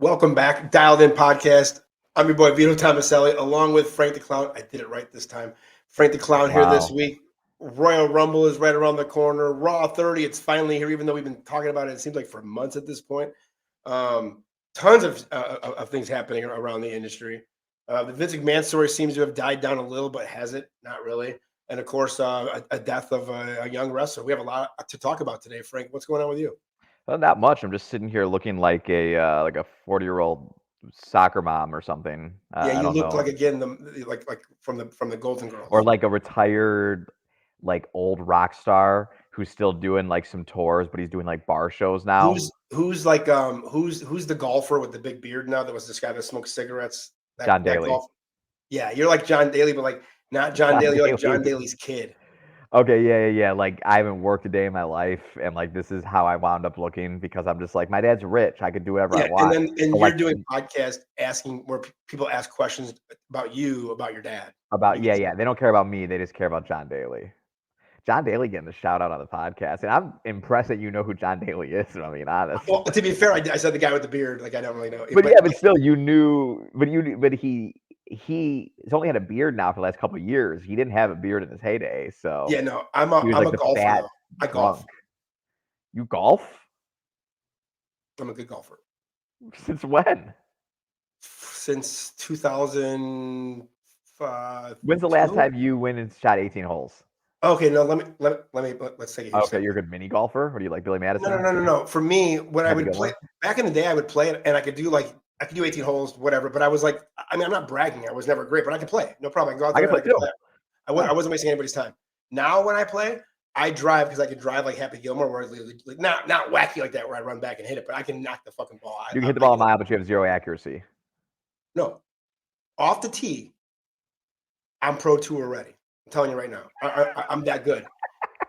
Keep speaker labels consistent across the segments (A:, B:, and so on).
A: Welcome back, DialedIn Podcast. I'm your boy Vito Tomaselli, along with Frank the Clown. I did it right this time. Frank the Clown here this week. Royal Rumble is right around the corner. Raw 30, it's finally here, even though we've been talking about it seems like for months at this point. Tons of things happening around the industry. The Vince McMahon story seems to have died down a little, but has it? Not really. And of course, a death of a young wrestler. We have a lot to talk about today, Frank. What's going on with you?
B: Well, not much. I'm just sitting here looking like a 40-year-old soccer mom or something.
A: Yeah,
B: I
A: you
B: don't
A: look
B: know,
A: like again like from the Golden Girls,
B: or like a retired old rock star who's still doing like some tours, but he's doing like bar shows now.
A: Who's the golfer with the big beard now? That was this guy that smokes cigarettes.
B: John Daly.
A: Yeah, you're like John Daly, but like not John Daly. You're like John Daly's kid.
B: Okay, yeah. Like I haven't worked a day in my life, and like this is how I wound up looking because I'm just like my dad's rich. I could do whatever I want.
A: And you're doing podcast asking where people ask questions about you, about your dad.
B: Yeah. They don't care about me. They just care about John Daly. John Daly getting the shout out on the podcast, and I'm impressed that you know who John Daly is. If I'm being honest.
A: Well, to be fair, I said the guy with the beard. Like I don't really know.
B: But still, you knew. But he's only had a beard now for the last couple of years. He didn't have a beard in his heyday. So
A: yeah, no, I'm a golfer. Though. I golf.
B: You golf?
A: I'm a good golfer.
B: Since when?
A: Since 2005.
B: When's the last time you went and shot 18 holes?
A: Okay, no, let's take it.
B: Okay, you're a good mini golfer. Or do you like Billy Madison?
A: No. For me, when I would play back in the day, I would play it, and I could do 18 holes, whatever. But I was like, I mean, I'm not bragging. I was never great, but I could play. No problem. I can go out there. I could play. I wasn't wasting anybody's time. Now when I play, I drive because I could drive like Happy Gilmore, where like not wacky like that, where I run back and hit it, but I can knock the fucking ball.
B: You can hit the ball a mile, but you have zero accuracy.
A: No, off the tee, I'm Pro Tour ready. I'm telling you right now, I'm that good.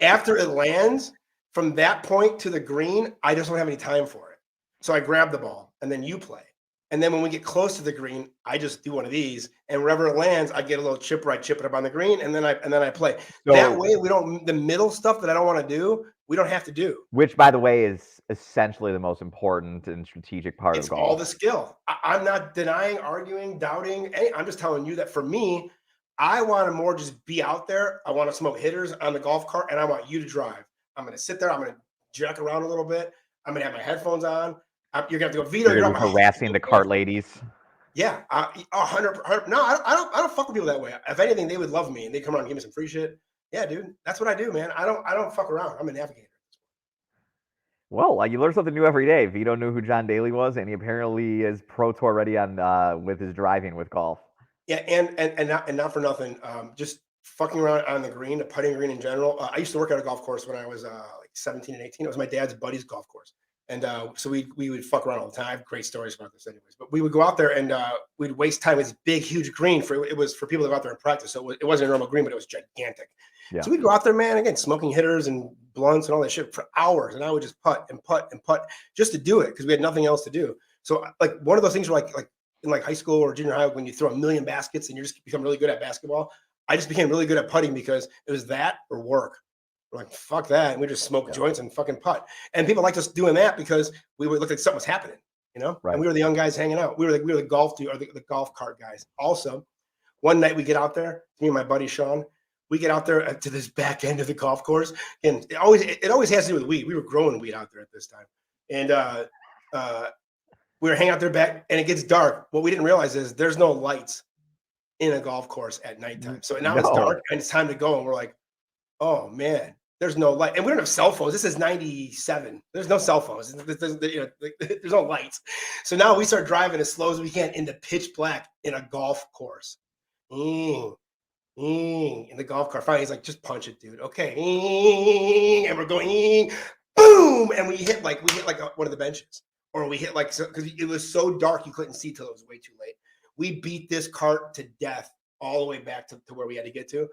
A: After it lands, from that point to the green, I just don't have any time for it. So I grab the ball, and then you play. And then when we get close to the green, I just do one of these, and wherever it lands, I get a little chipper. I chip it up on the green, and then I play. So, that way, we don't the middle stuff that I don't want to do. We don't have to do.
B: Which, by the way, is essentially the most important and strategic part of golf.
A: It's all the skill. I'm not denying, arguing, doubting. I'm just telling you that for me, I want to more just be out there. I want to smoke hitters on the golf cart, and I want you to drive. I'm going to sit there. I'm going to jack around a little bit. I'm going to have my headphones on. You're going to have to go, Vito.
B: You're harassing the cart ladies.
A: Yeah, 100. No, I don't fuck with people that way. If anything, they would love me, and they come around and give me some free shit. Yeah, dude, that's what I do, man. I don't fuck around. I'm a navigator.
B: Well, you learn something new every day. Vito knew who John Daly was, and he apparently is Pro Tour ready on with his driving with golf.
A: Yeah, and not for nothing. Just fucking around on the green, the putting green in general. I used to work at a golf course when I was like 17 and 18. It was my dad's buddy's golf course. And so we would fuck around all the time. I have great stories about this anyways. But we would go out there and we'd waste time with this big, huge green. It was for people to go out there and practice. So it wasn't a normal green, but it was gigantic. Yeah. So we'd go out there, man, again, smoking hitters and blunts and all that shit for hours. And I would just putt and putt and putt just to do it because we had nothing else to do. So like one of those things were like in like high school or junior high, when you throw a million baskets and you just become really good at basketball. I just became really good at putting because it was that or work. We're like, fuck that. And we just smoke joints and fucking putt. And people liked us doing that because we would look like something was happening, you know? Right. And we were the young guys hanging out. We were the golf dude or the golf cart guys. Also, one night we get out there, me and my buddy Sean, we get out there to this back end of the golf course. And it always has to do with weed. We were growing weed out there at this time. And we were hanging out there back and it gets dark. What we didn't realize is there's no lights in a golf course at nighttime. So now it's dark and it's time to go. And we're like, oh man. There's no light, and we don't have cell phones. This is 97. There's no cell phones. There's no lights. So now we start driving as slow as we can in the pitch black in a golf course. In the golf cart. Finally, he's like, just punch it, dude. Okay. And we're going, boom. And we hit like one of the benches. Or we hit because it was so dark you couldn't see till it was way too late. We beat this cart to death all the way back to where we had to get to.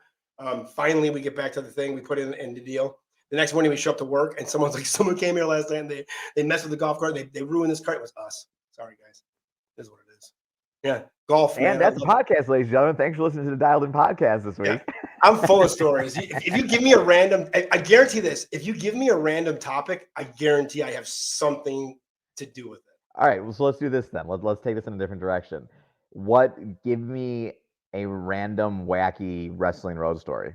A: Finally, we get back to the thing. We put in the deal. The next morning, we show up to work, and someone came here last night, and they messed with the golf cart. They ruined this cart. It was us. Sorry, guys. This is what it is. Yeah, golf.
B: And that's the podcast, ladies and gentlemen. Thanks for listening to the DialedIn Podcast this week.
A: Yeah. I'm full of stories. If you give me a random, I guarantee this. If you give me a random topic, I guarantee I have something to do with it.
B: All right, well, so let's do this then. Let's take this in a different direction. Give me a random wacky wrestling road story.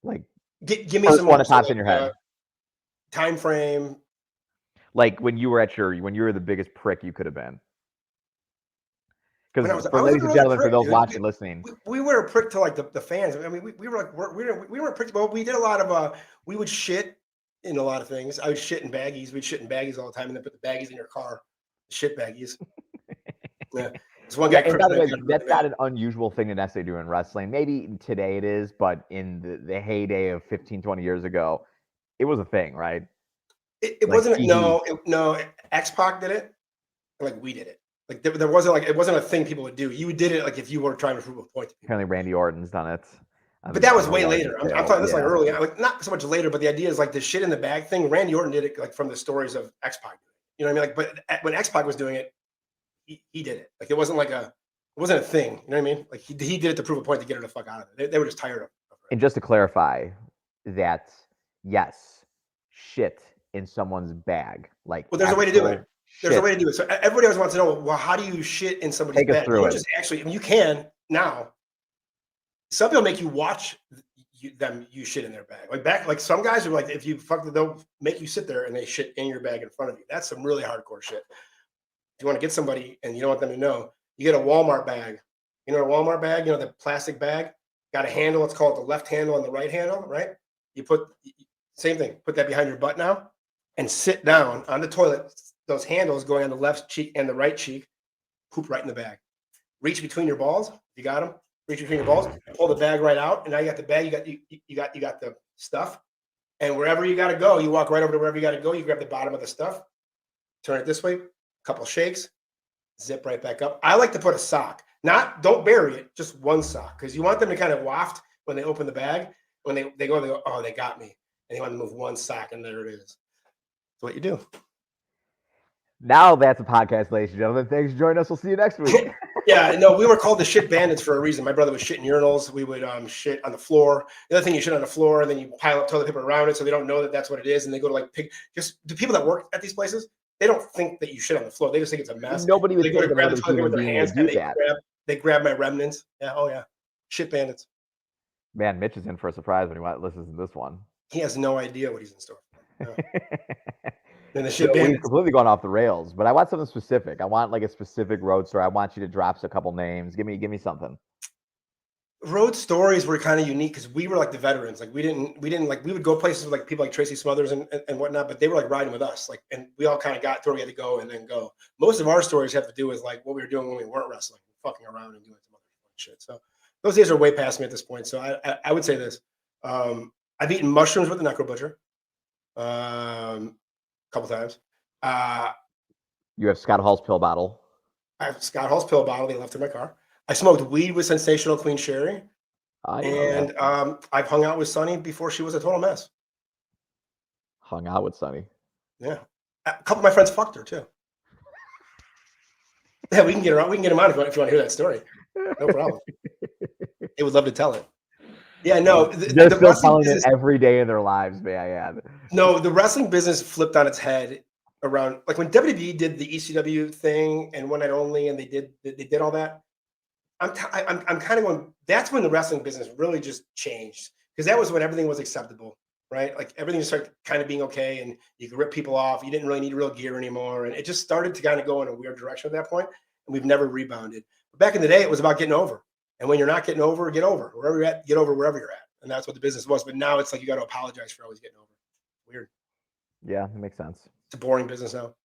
B: Like
A: Give me
B: first
A: some
B: one
A: more.
B: that
A: So
B: pops in your head.
A: time frame.
B: Like when you were the biggest prick you could have been.
A: When
B: Because
A: I
B: for
A: was a
B: ladies and
A: really
B: gentlemen, for
A: prick,
B: those
A: dude.
B: watching, listening,
A: We were a prick to like the fans. I mean, we were like we weren't pricks, but we did a lot of we would shit in a lot of things. I would shit in baggies. We'd shit in baggies all the time, and then put the baggies in your car. Shit baggies. Yeah, this one
B: yeah.
A: guy
B: And by the way,
A: kryptonite got really
B: that's not
A: bad.
B: an unusual thing to necessarily do in wrestling. Maybe today it is, but in the heyday of 15, 20 years ago, it was a thing, right?
A: It
B: Like
A: wasn't
B: TV.
A: no. X-Pac did it, like we did it. Like there wasn't like it wasn't a thing people would do. You did it like if you were trying to prove a point to people.
B: Apparently, Randy Orton's done it
A: But that was
B: on the
A: way
B: larger
A: later. I'm
B: scale.
A: talking this like
B: Yeah.
A: early, like not so much later, but the idea is like the shit in the bag thing. Randy Orton did it like from the stories of X-Pac. You know what I mean? Like, but when X-Pac was doing it, he did it. Like it wasn't a thing. You know what I mean? Like he did it to prove a point to get her the fuck out of it. They were just tired of it.
B: And just to clarify, that yes, shit in someone's bag, like
A: Well, there's a way to do it. There's a
B: shit.
A: way to do it. So everybody always wants to know, well, how do you shit in somebody's
B: Take us
A: bag? You
B: through
A: don't
B: it.
A: just actually, I mean, you can now. Some people make you watch you shit in their bag. Like some guys are like, if you fuck, they'll make you sit there and they shit in your bag in front of you. That's some really hardcore shit. If you want to get somebody and you don't want them to know, you get a Walmart bag. You know, a Walmart bag, the plastic bag, got a handle. Let's call it the left handle and the right handle, right? You put same thing, put that behind your butt now and sit down on the toilet. Those handles going on the left cheek and the right cheek, poop right in the bag. Reach between your balls. You got them. Reach between your balls. Pull the bag right out, and now you got the bag. You got the stuff. And wherever you got to go, you walk right over to wherever you got to go. You grab the bottom of the stuff, turn it this way, a couple shakes, zip right back up. I like to put a sock. Don't bury it, just one sock, because you want them to kind of waft when they open the bag. When they go, oh, they got me, and they want to move one sock, and there it is. That's what you do.
B: Now that's a podcast, ladies and gentlemen. Thanks for joining us. We'll see you next week.
A: Yeah, no, we were called the shit bandits for a reason. My brother was shitting urinals. We would shit on the floor. The other thing, you shit on the floor, and then you pile up toilet paper around it, so they don't know that that's what it is, and they go to like just the people that work at these places. They don't think that you shit on the floor. They just think it's a mess.
B: Nobody would
A: They go
B: think
A: to
B: that
A: grab the
B: another
A: toilet paper
B: human
A: with their
B: being
A: hands,
B: would
A: and
B: do that.
A: they grab my remnants. Yeah, oh yeah, shit bandits.
B: Man, Mitch is in for a surprise when he listens to this one.
A: He has no idea what he's in store for. Yeah. And the
B: So
A: shit
B: we've
A: bandits.
B: completely gone off the rails, but I want something specific. I want like a specific road story. I want you to drop a couple names. Give me something.
A: Road stories were kind of unique because we were like the veterans. Like we didn't like, we would go places with like people like Tracy Smothers and whatnot, but they were like riding with us. Like, and we all kind of got to where we had to go and then go. Most of our stories have to do with like what we were doing when we weren't wrestling, fucking around and doing some other shit. So those days are way past me at this point. So I would say this. I've eaten mushrooms with the Necro Butcher a couple times.
B: You have Scott Hall's pill bottle.
A: I have Scott Hall's pill bottle. They left in my car. I smoked weed with Sensational Queen Sherry. And I've hung out with Sunny before she was a total mess.
B: Hung out with Sunny.
A: Yeah. A couple of my friends fucked her too. Yeah, we can get her on. We can get him on if you want to hear that story. No problem. They would love to tell it. Yeah, no.
B: They're still telling it every day in their lives, may I add.
A: No, the wrestling business flipped on its head around like when WWE did the ECW thing and One Night Only, and they did all that. I'm kind of going. That's when the wrestling business really just changed, because that was when everything was acceptable, right? Like everything started kind of being okay, and you could rip people off. You didn't really need real gear anymore, and it just started to kind of go in a weird direction at that point. And we've never rebounded. But back in the day, it was about getting over. And when you're not getting over, get over wherever you're at. Get over wherever you're at, and that's what the business was. But now it's like you got to apologize for always getting over. Weird.
B: Yeah, it makes sense.
A: It's a boring business now.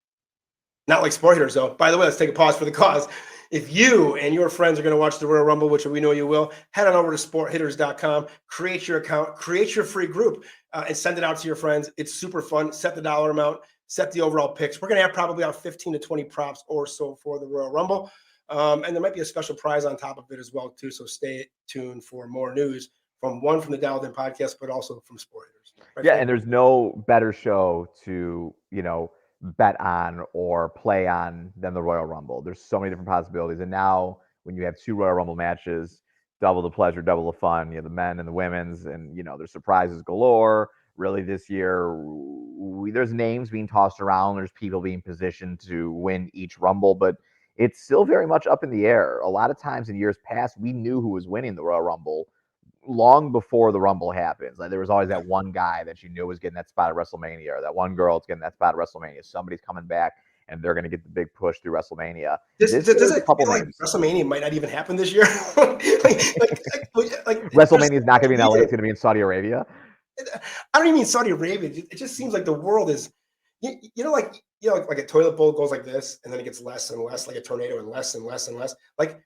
A: Not like Sport Hitters, though. By the way, let's take a pause for the cause. If you and your friends are going to watch the Royal Rumble, which we know you will, head on over to sporthitters.com, create your account, create your free group, and send it out to your friends. It's super fun. Set the dollar amount, set the overall picks. We're going to have probably about 15 to 20 props or so for the Royal Rumble. And there might be a special prize on top of it as well, too. So stay tuned for more news from the DialedIn Podcast, but also from Sport Hitters.
B: Right? Yeah, and there's no better show to, bet on or play on than the Royal Rumble. There's so many different possibilities. And now when you have two Royal Rumble matches, double the pleasure, double the fun, the men and the women's, and there's surprises galore. really this year. There's names being tossed around. There's people being positioned to win each Rumble, but it's still very much up in the air. A lot of times in years past, we knew who was winning the Royal Rumble long before the Rumble happens. Like there was always that one guy that you knew was getting that spot at WrestleMania, or that one girl that's getting that spot at WrestleMania. Somebody's coming back, and they're going to get the big push through WrestleMania.
A: Does
B: This year,
A: it
B: there's a couple
A: feel like
B: names.
A: WrestleMania might not even happen this year? like
B: WrestleMania is not going to be in LA. It's going to be in Saudi Arabia.
A: I don't even mean Saudi Arabia. It just seems like the world is, like a toilet bowl goes like this, and then it gets less and less, like a tornado, and less and less and less. Like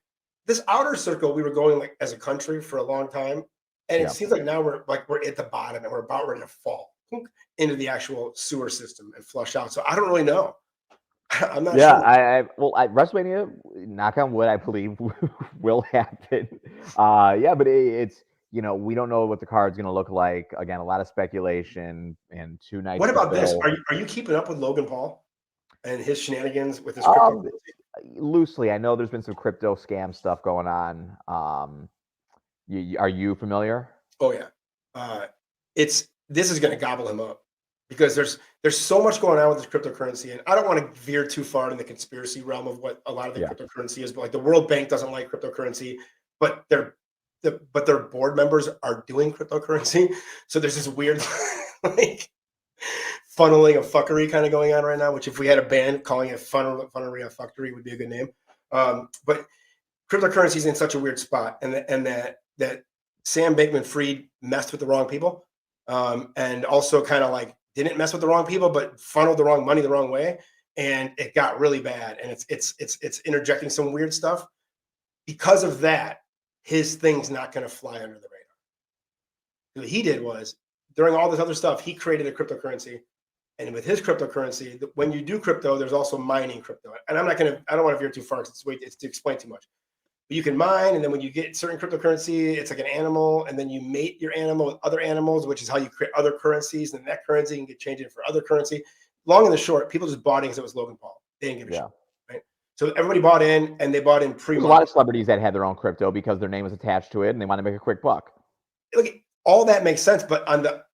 A: this outer circle, we were going like as a country for a long time, and it seems like now we're at the bottom, and we're about ready to fall into the actual sewer system and flush out. So I don't really know. I'm not sure.
B: WrestleMania, knock on wood, I believe will happen. But it's we don't know what the card's going to look like. Again, a lot of speculation and 2 nights.
A: What about this? Are you keeping up with Logan Paul and his shenanigans with his crypto?
B: Loosely, I know there's been some crypto scam stuff going on. Are you familiar?
A: Oh yeah, this is going to gobble him up because there's so much going on with this cryptocurrency, and I don't want to veer too far in the conspiracy realm of what a lot of the cryptocurrency is. But like the World Bank doesn't like cryptocurrency, but their board members are doing cryptocurrency. So there's this weird like funneling of fuckery kind of going on right now, which if we had a band calling it funnery of fuckery would be a good name. But cryptocurrency is in such a weird spot, and that Sam Bankman-Fried messed with the wrong people, and also kind of like didn't mess with the wrong people, but funneled the wrong money the wrong way, and it got really bad. And it's interjecting some weird stuff. Because of that, his thing's not going to fly under the radar. What he did was, during all this other stuff, he created a cryptocurrency. And with his cryptocurrency, when you do crypto, there's also mining crypto. And I don't want to veer too far because it's to explain too much. But you can mine, and then when you get certain cryptocurrency, it's like an animal, and then you mate your animal with other animals, which is how you create other currencies. And that currency can get changed for other currency. Long and the short, people just bought in because it was Logan Paul. They didn't give a shit. Right? So everybody bought in, and they bought in pre-market.
B: There's a lot of celebrities that had their own crypto because their name was attached to it, and they want to make a quick buck.
A: Look, all that makes sense, but on the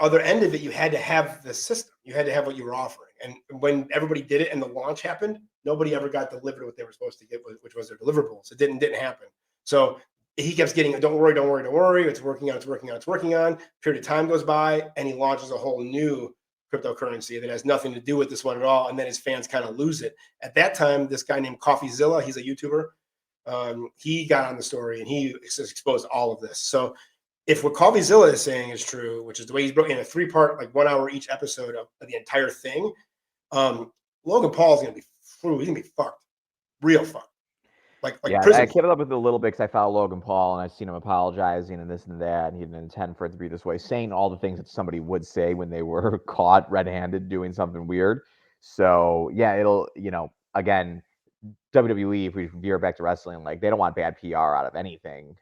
A: other end of it, you had to have the system. You had to have what you were offering. And when everybody did it and the launch happened, nobody ever got delivered what they were supposed to get, which was their deliverables. It didn't happen. So he keeps getting, don't worry. It's working on. Period of time goes by, and he launches a whole new cryptocurrency that has nothing to do with this one at all. And then his fans kind of lose it. At that time, this guy named CoffeeZilla, he's a YouTuber. He got on the story, and he exposed all of this. So if what CoffeeZilla is saying is true, which is the way he's broken in a 3-part, like 1 hour each episode of the entire thing, Logan Paul is going to be he's going to be fucked, real fucked. Like prison.
B: I kept it up with it a little bit because I follow Logan Paul, and I've seen him apologizing and this and that, and he didn't intend for it to be this way, saying all the things that somebody would say when they were caught red-handed doing something weird. So yeah, it'll again, WWE, if we veer back to wrestling, like they don't want bad PR out of anything.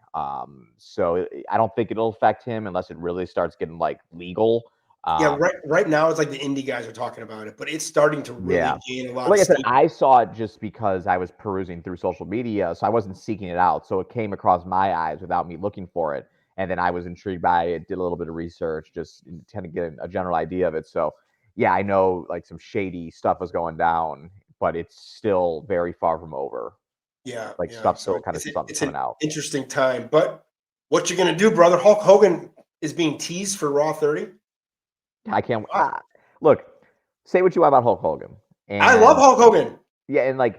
B: So I don't think it'll affect him unless it really starts getting like legal.
A: Right now it's like the indie guys are talking about it, but it's starting to really gain a lot.
B: Like I said, I saw it just because I was perusing through social media, so I wasn't seeking it out. So it came across my eyes without me looking for it, and then I was intrigued by it. Did a little bit of research, just to get a general idea of it. So yeah, I know like some shady stuff was going down, but it's still very far from over. Stuff's still kind of coming out.
A: Interesting time, but what you gonna do, brother? Hulk Hogan is being teased for Raw 30.
B: I can't look. Say what you want about Hulk Hogan.
A: And I love Hulk Hogan.
B: Yeah, and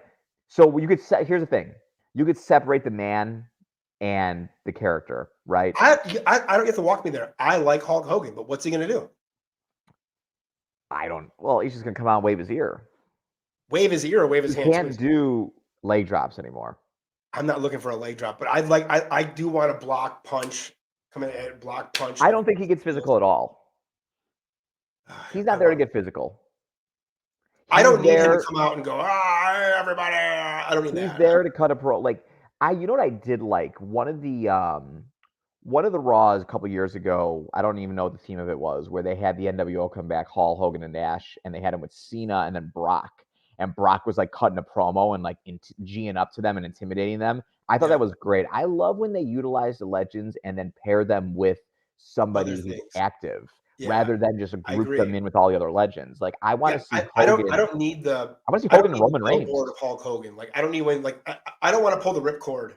B: so you could say, here's the thing: you could separate the man and the character, right?
A: I don't get to walk me there. I like Hulk Hogan, but what's he gonna do?
B: Well, he's just gonna come out and wave his ear.
A: Wave his ear or wave his hand.
B: He can't do leg drops anymore.
A: I'm not looking for a leg drop, but I do want a block punch. Come in and block punch.
B: I don't think he gets physical at all. He's not there to get physical.
A: I don't need him to come out and go, everybody. I don't need that.
B: He's there to cut a pro. You know what I did like? One of the Raws a couple years ago, I don't even know what the theme of it was, where they had the NWO come back, Hall, Hogan, and Nash, and they had him with Cena and then Brock. And Brock was cutting a promo and G'ing up to them and intimidating them. I thought that was great. I love when they utilize the legends and then pair them with somebody who's active. rather than just
A: I
B: group them
A: agree.
B: in with all the other legends. Like I want to see
A: I
B: Hogan.
A: don't need the
B: I want to see
A: I don't
B: Hogan and
A: need the
B: Roman Reigns.
A: billboard of Hulk Hogan. Like I don't need when like I don't want to pull the ripcord.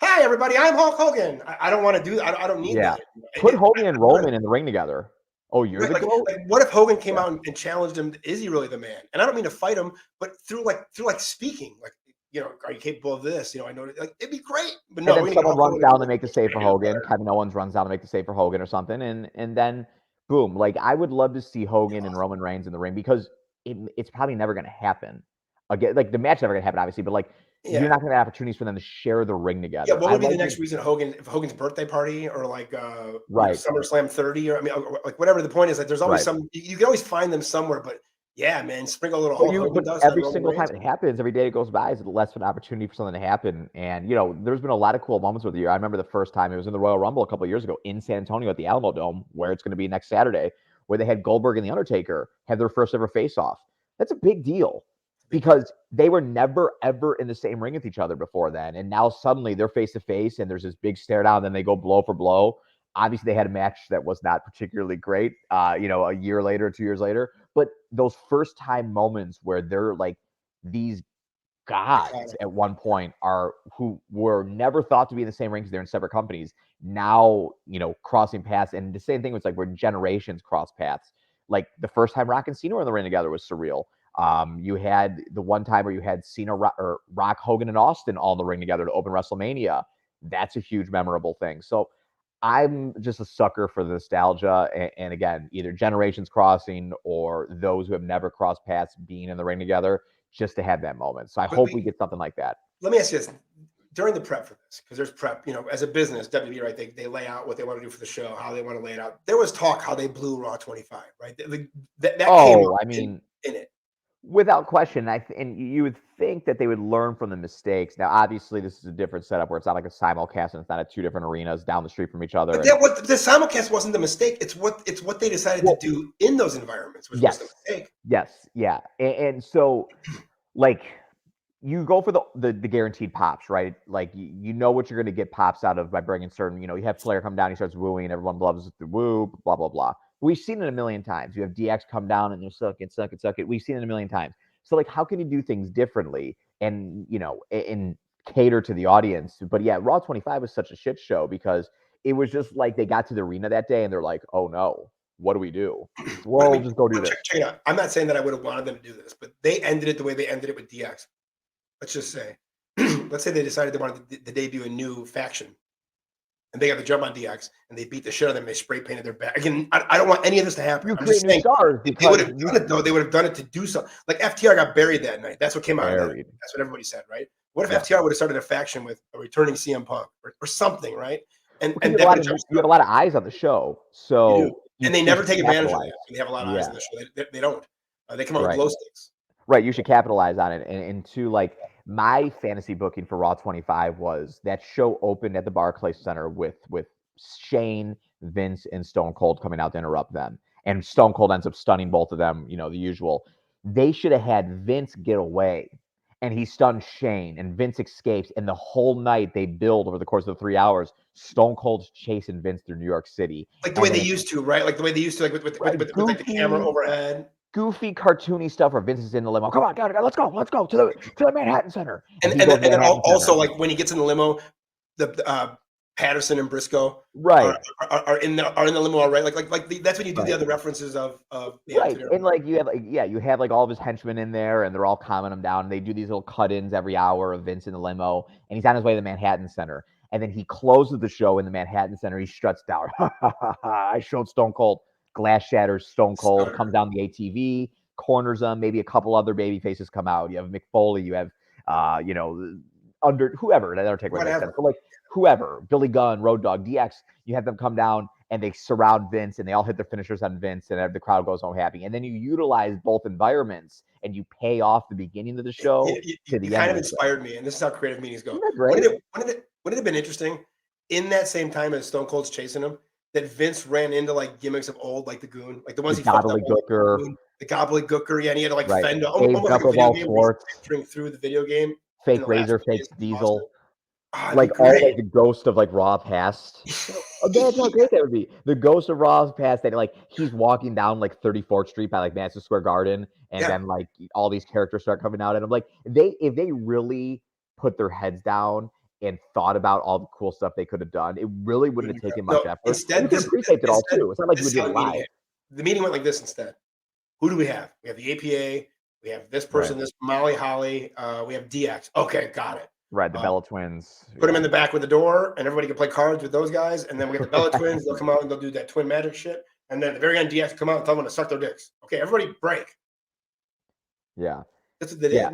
A: Hi everybody, I'm Hulk Hogan. I don't want to do that. I don't need that.
B: Put Hogan and Roman in the ring together. Oh, you're the GOAT?
A: Like what if Hogan came out and challenged him? Is he really the man? And I don't mean to fight him, but through speaking, like are you capable of this? I know like it'd be great. But no,
B: and then someone runs down to make the save for Hogan. Kevin Owens runs down to make the save for Hogan or something, and then boom. Like I would love to see Hogan and Roman Reigns in the ring because it's probably never going to happen again. Like the match never going to happen, obviously, but like you're not going to have opportunities for them to share the ring together.
A: Yeah, what would be the next reason Hogan's birthday party or like SummerSlam 30 or like whatever the point is, like there's always you can always find them somewhere, but yeah, man, sprinkle a little Hulk Hogan dust
B: every single time it happens, every day it goes by is less of an opportunity for something to happen. And there's been a lot of cool moments with the year. I remember the first time it was in the Royal Rumble a couple of years ago in San Antonio at the Alamo Dome, where it's going to be next Saturday, where they had Goldberg and The Undertaker have their first ever face-off. That's a big deal because they were never, ever in the same ring with each other before then. And now suddenly they're face-to-face and there's this big stare down, then they go blow for blow. Obviously, they had a match that was not particularly great, a year later, 2 years later. But those first-time moments where they're like these gods at one point who were never thought to be in the same ring because they're in separate companies, now, crossing paths. And the same thing was like where generations cross paths. Like the first time Rock and Cena were in the ring together was surreal. You had the one time where you had Cena or Rock, Hogan, and Austin all in the ring together to open WrestleMania. That's a huge, memorable thing. So I'm just a sucker for the nostalgia. And again, either generations crossing or those who have never crossed paths being in the ring together just to have that moment. So I hope we get something like that.
A: Let me ask you this. During the prep for this, because there's prep, as a business, WWE, right? They lay out what they want to do for the show, how they want to lay it out. There was talk how they blew Raw 25, right? That came up in it.
B: Without question, and you would think that they would learn from the mistakes. Now, obviously, this is a different setup where it's not like a simulcast and it's not at two different arenas down the street from each other.
A: But the simulcast wasn't the mistake. It's what they decided to do in those environments, which was the mistake.
B: Yes, yeah, and so like you go for the guaranteed pops, right? Like you know what you're going to get pops out of by bringing certain. You have Flair come down, he starts wooing, everyone loves the woo, blah blah blah. We've seen it a million times. You have DX come down and you suck it. We've seen it a million times. So like, how can you do things differently and and cater to the audience? But yeah, Raw 25 was such a shit show because it was just like they got to the arena that day and they're like, oh no, what do we do? Well, we'll just go do this.
A: Check it out. I'm not saying that I would have wanted them to do this, but they ended it the way they ended it with DX. Let's just say, let's say they decided they wanted to debut a new faction. And they got the jump on DX, and they beat the shit out of them. They spray painted their back. Again, I don't want any of this to happen.
B: I'm just saying,
A: they would have done it though. They would have done it to do something. Like FTR got buried that night. That's what came out of that. That's what everybody said, right? What if FTR would have started a faction with a returning CM Punk or something, right? And
B: you have a lot of eyes on the show, so
A: and they never take advantage of that. They have a lot of eyes on the show. They don't. They come out with glow sticks.
B: Right, you should capitalize on it. And to like my fantasy booking for Raw 25 was that show opened at the Barclays Center with Shane, Vince, and Stone Cold coming out to interrupt them. And Stone Cold ends up stunning both of them, the usual. They should have had Vince get away. And he stuns Shane, and Vince escapes. And the whole night they build over the course of the 3 hours. Stone Cold's chasing Vince through New York City,
A: like the way they used to, right? Like the way they used to, like with like the camera overhead.
B: Goofy, cartoony stuff where Vince is in the limo. Come on, let's go to the Manhattan Center.
A: And then also like when he gets in the limo, the Patterson and Briscoe are in the limo already. Like that's when you do the other references of
B: and like you have like all of his henchmen in there and they're all calming him down. And they do these little cut-ins every hour of Vince in the limo, and he's on his way to the Manhattan Center. And then he closes the show in the Manhattan Center. He struts down. I showed Stone Cold. Glass shatters. Stone Cold comes down the ATV, corners them. Maybe a couple other baby faces come out. You have Mick Foley. You have under whoever. That Undertaker makes sense. But like whoever, Billy Gunn, Road Dogg, DX. You have them come down and they surround Vince and they all hit their finishers on Vince and the crowd goes home happy. And then you utilize both environments and you pay off the beginning of the show to the end.
A: Kind of inspired me, and this is how creative meetings go. Wouldn't it have been interesting in that same time as Stone Cold's chasing him that Vince ran into like gimmicks of old, like the Goon, like the ones he fucked up, the gobbledygooker, and he had to like fend almost like a video game through the video game.
B: Fake Razor, fake Diesel.
A: it'd be
B: Like all
A: great.
B: like the ghost of like Raw past. Imagine how great that would be. The ghost of Raw's past that like he's walking down like 34th Street by like Madison Square Garden, and
A: Yeah.
B: then like all these characters start coming out, and I'm like, if they really put their heads down and thought about all the cool stuff they could have done, it really wouldn't have taken much
A: No,
B: effort. And you
A: instead,
B: could have pre-taped it all too. It's not like you
A: this
B: would
A: is
B: do
A: how
B: it
A: the meeting
B: live.
A: the meeting went like this instead. Who do we have? We have the APA. We have this person,
B: Right.
A: this Molly Holly. We have DX. Okay, got it.
B: Right, the Bella Twins.
A: Put them in the back with the door, and everybody can play cards with those guys. And then we get the Bella Twins. They'll come out and they'll do that twin magic shit. And then at the very end, DX come out and tell them to suck their dicks. Okay, everybody break.
B: Yeah.
A: That's what they did.
B: Yeah,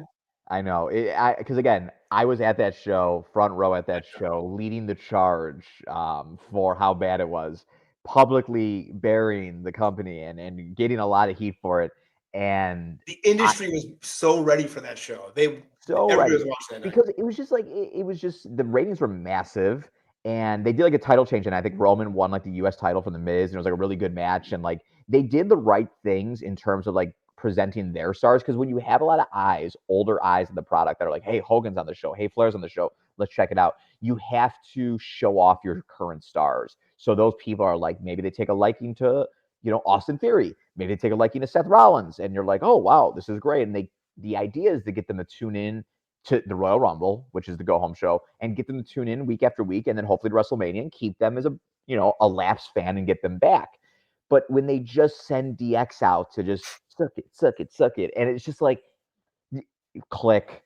B: I know. Because again, I was at that show, front row at that show, leading the charge for how bad it was, publicly burying the company and getting a lot of heat for it. And
A: The industry was so ready for that show.
B: so
A: Everybody
B: ready
A: was watching that night.
B: because it was just like it was just the ratings were massive, and they did like a title change, and I think Roman won like the U.S. title from the Miz, and it was like a really good match, and like they did the right things in terms of like presenting their stars, because when you have a lot of eyes, older eyes in the product that are like, hey, Hogan's on the show, hey, Flair's on the show, let's check it out, you have to show off your current stars. So those people are like, maybe they take a liking to, Austin Theory, maybe they take a liking to Seth Rollins, and you're like, oh wow, this is great. And the idea is to get them to tune in to the Royal Rumble, which is the go-home show, and get them to tune in week after week, and then hopefully to WrestleMania, and keep them as a lapsed fan and get them back. But when they just send DX out to just suck it, and it's just like, click.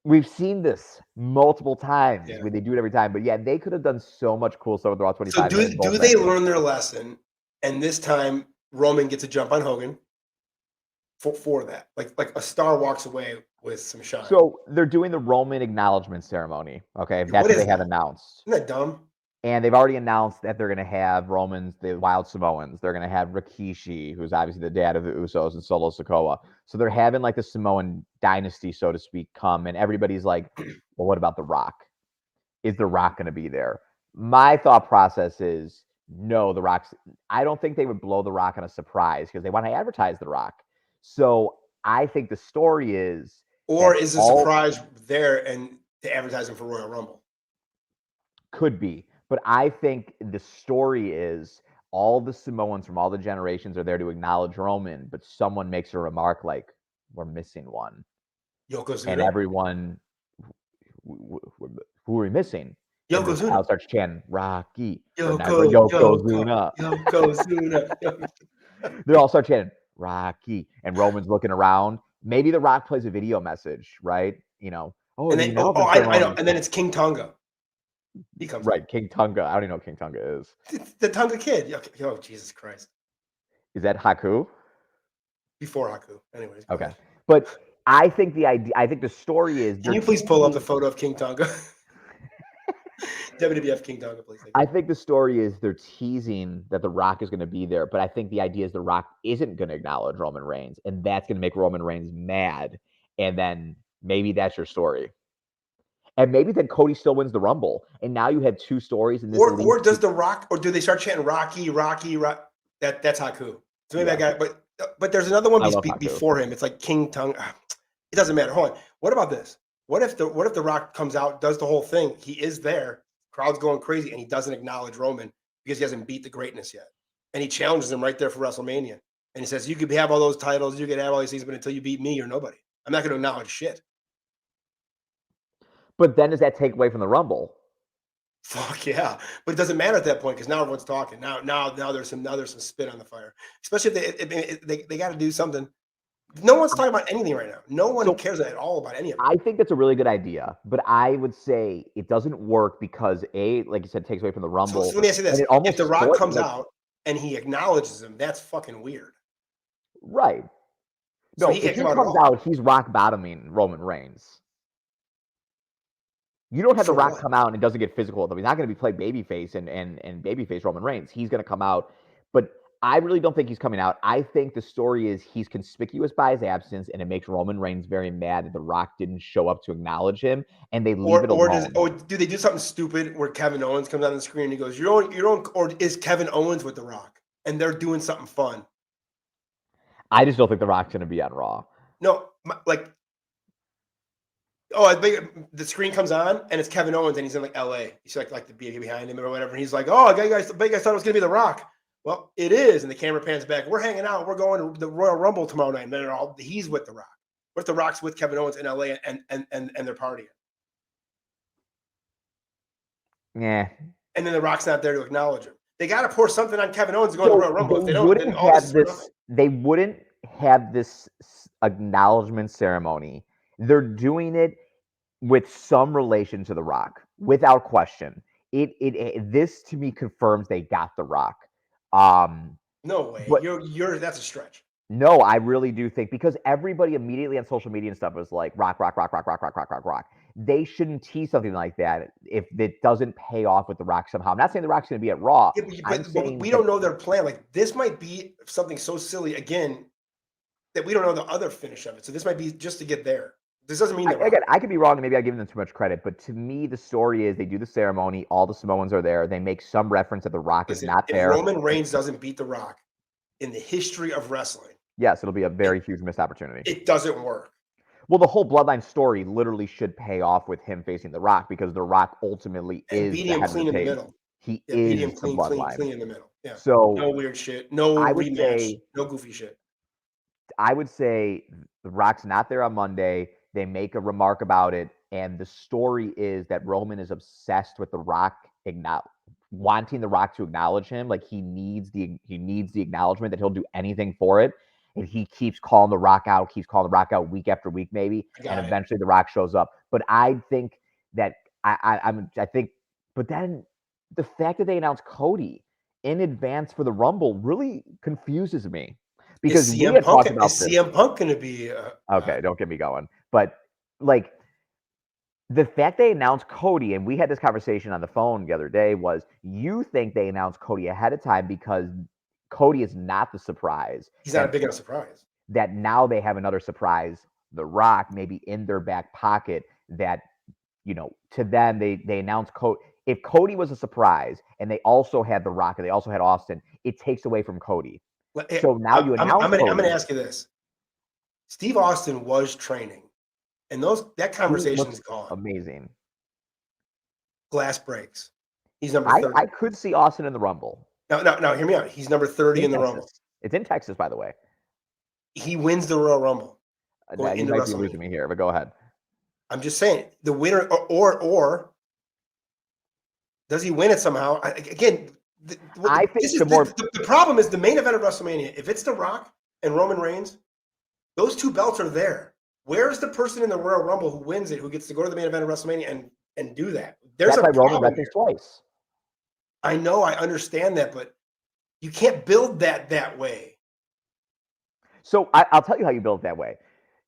B: We've seen this multiple times when they do it every time. But yeah, they could have done so much cool stuff with Raw 25.
A: So do they learn their lesson? And this time Roman gets a jump on Hogan for that. Like a star walks away with some shine.
B: So they're doing the Roman acknowledgement ceremony. Okay, that's what they have announced.
A: Isn't that dumb?
B: And they've already announced that they're going to have Roman's, the Wild Samoans. They're going to have Rikishi, who's obviously the dad of the Usos, and Solo Sikoa. So they're having like the Samoan dynasty, so to speak, come. And everybody's like, well, what about The Rock? Is The Rock going to be there? My thought process is, no, The Rock's. I don't think they would blow The Rock on a surprise because they want to advertise The Rock. So I think the story is.
A: Or is the surprise there and to advertise him for Royal Rumble?
B: Could be. But I think the story is all the Samoans from all the generations are there to acknowledge Roman, but someone makes a remark like, we're missing one.
A: Yokozuna.
B: And everyone, who are we missing?
A: Yokozuna.
B: Al starts chanting, Rocky.
A: Yokozuna.
B: They all start chanting, Rocky. And Roman's looking around. Maybe The Rock plays a video message, right?
A: I know. And then it's King Tonga. He comes
B: right, King Tonga. I don't even know what King Tonga is.
A: The Tonga kid. Oh, Jesus Christ.
B: Is that Haku?
A: Before Haku. Anyways.
B: Okay. But I think the story is.
A: Can you please pull up the photo of King Tonga? WWF King Tonga, please.
B: I think the story is they're teasing that The Rock is going to be there, but I think the idea is The Rock isn't going to acknowledge Roman Reigns, and that's going to make Roman Reigns mad. And then maybe that's your story. And maybe then Cody still wins the Rumble, and now you have two stories in this.
A: Or does The Rock, or do they start chanting Rocky? That's Haku. So maybe I got it, but there's another one before him. It's like King Tonga. It doesn't matter. Hold on. What about this? What if the Rock comes out, does the whole thing? He is there, crowd's going crazy, and he doesn't acknowledge Roman because he hasn't beat the greatness yet, and he challenges him right there for WrestleMania, and he says, "You could have all those titles, you could have all these things, but until you beat me, you're nobody. I'm not going to acknowledge shit."
B: But then does that take away from the Rumble?
A: Fuck yeah. But it doesn't matter at that point because now everyone's talking. Now there's some spit on the fire. Especially if they got to do something. No one's talking about anything right now. No one cares at all about any of it.
B: I think that's a really good idea, but I would say it doesn't work because like you said, it takes away from the Rumble.
A: So let me ask you this: if The Rock comes out and he acknowledges him, that's fucking weird.
B: Right. No, so if he comes out, he's rock bottoming Roman Reigns. You don't have The Rock come out and it doesn't get physical with him. He's not going to be playing babyface and babyface Roman Reigns. He's going to come out, but I really don't think he's coming out. I think the story is he's conspicuous by his absence, and it makes Roman Reigns very mad that The Rock didn't show up to acknowledge him, and they leave it alone.
A: Or do they do something stupid where Kevin Owens comes on the screen and he goes, "You don't," or is Kevin Owens with The Rock and they're doing something fun?
B: I just don't think The Rock's going to be on Raw.
A: No, Oh, I think the screen comes on and it's Kevin Owens and he's in like LA. You see like the B behind him or whatever. And he's like, "Oh, you guys thought it was gonna be The Rock." Well, it is. And the camera pans back. We're hanging out. We're going to the Royal Rumble tomorrow night. And then he's with The Rock. What if The Rock's with Kevin Owens in LA and they're partying?
B: Yeah.
A: And then The Rock's not there to acknowledge him. They got to pour something on Kevin Owens to go to the Royal Rumble. If they don't, then all this is for nothing.
B: They wouldn't have this acknowledgement ceremony. They're doing it with some relation to The Rock, without question. This to me confirms they got The Rock.
A: No way. That's a stretch.
B: No, I really do think, because everybody immediately on social media and stuff was like, Rock, Rock, Rock, Rock, Rock, Rock, Rock, Rock, Rock. They shouldn't tease something like that if it doesn't pay off with The Rock somehow. I'm not saying The Rock's going to be at Raw.
A: Yeah, but we don't know their plan. Like, this might be something so silly, again, that we don't know the other finish of it. So this might be just to get there. This doesn't mean that.
B: Again, I could be wrong, and maybe I'm giving them too much credit, but to me, the story is they do the ceremony, all the Samoans are there, they make some reference that The Rock is not there.
A: If Roman Reigns doesn't beat The Rock in the history of wrestling,
B: yes, it'll be a very huge missed opportunity.
A: It doesn't work.
B: Well, the whole Bloodline story literally should pay off with him facing The Rock, because The Rock ultimately is
A: beating him clean in the middle.
B: He is
A: him
B: the Bloodline.
A: Clean in the middle. Yeah.
B: So
A: no weird shit, no rematch, no goofy shit.
B: I would say The Rock's not there on Monday. They make a remark about it, and the story is that Roman is obsessed with The Rock, wanting The Rock to acknowledge him. Like, he needs the acknowledgement, that he'll do anything for it. And he keeps calling The Rock out, week after week, maybe, and eventually The Rock shows up. But I think that but then the fact that they announced Cody in advance for the Rumble really confuses me, because we had talked about this.
A: Is CM Punk going to be
B: okay? Don't get me going. But like, the fact they announced Cody, and we had this conversation on the phone the other day, was you think they announced Cody ahead of time because Cody is not the surprise.
A: He's not a big enough surprise.
B: That now they have another surprise, The Rock, maybe in their back pocket, that, to them, they announced Cody. If Cody was a surprise and they also had The Rock and they also had Austin, it takes away from Cody. So now you announce
A: I'm going to ask you this. Steve Austin was training, and that conversation is gone.
B: Amazing.
A: Glass breaks. He's number 30.
B: I could see Austin in the Rumble.
A: No, hear me out. He's number 30 in the Rumble.
B: It's in Texas, by the way.
A: He wins the Royal Rumble.
B: You might be losing me here, but go ahead.
A: I'm just saying, the winner, or does he win it somehow? Again,
B: I think
A: the problem is the main event of WrestleMania. If it's The Rock and Roman Reigns, those two belts are there. Where's the person in the Royal Rumble who wins it, who gets to go to the main event of WrestleMania and do that? There's a problem. Roman wrestles twice. I know, I understand that, but you can't build that way.
B: So I'll tell you how you build it that way.